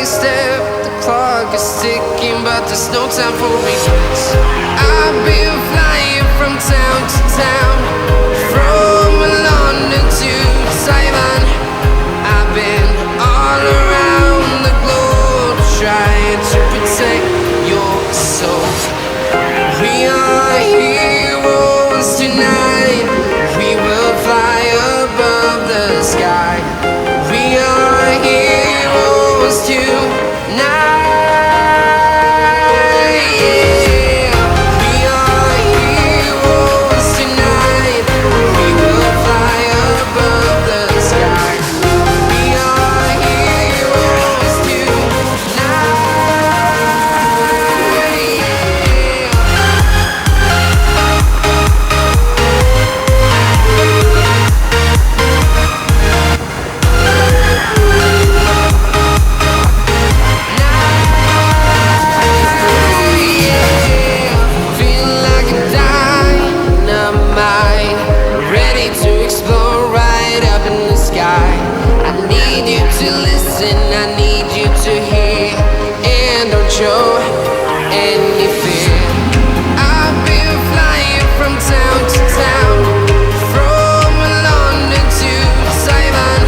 step, the clock is ticking, but there's no time for regrets. I've been flying from town to town, from London to Taiwan. I've been all around the globe, trying to protect your soul. We are heroes tonight, we will fly above the sky. We are heroes tonight. I need you to hear and don't show any fear. I've been flying from town to town, from London to Taiwan.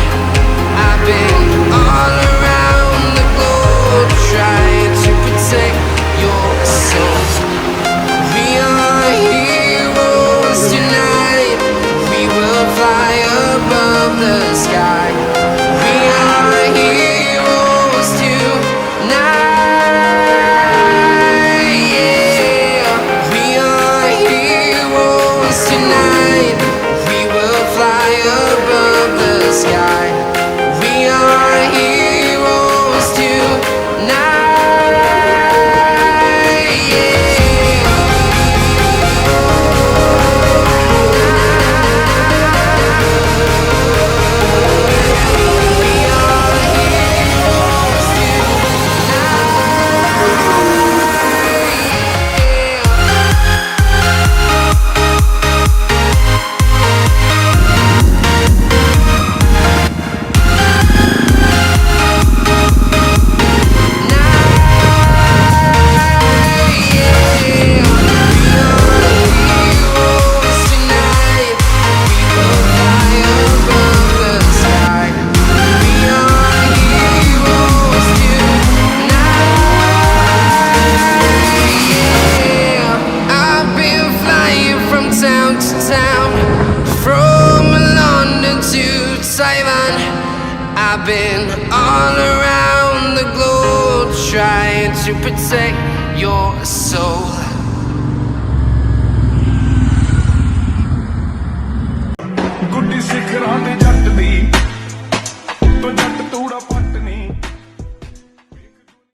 I've been all around the globe, trying to protect your soul. We are heroes tonight, we will fly above the sky. We are heroes tonight, yeah. We are heroes tonight, we will fly above the sky. We are heroes tonight, yeah. I've been all around the globe, trying to protect your soul.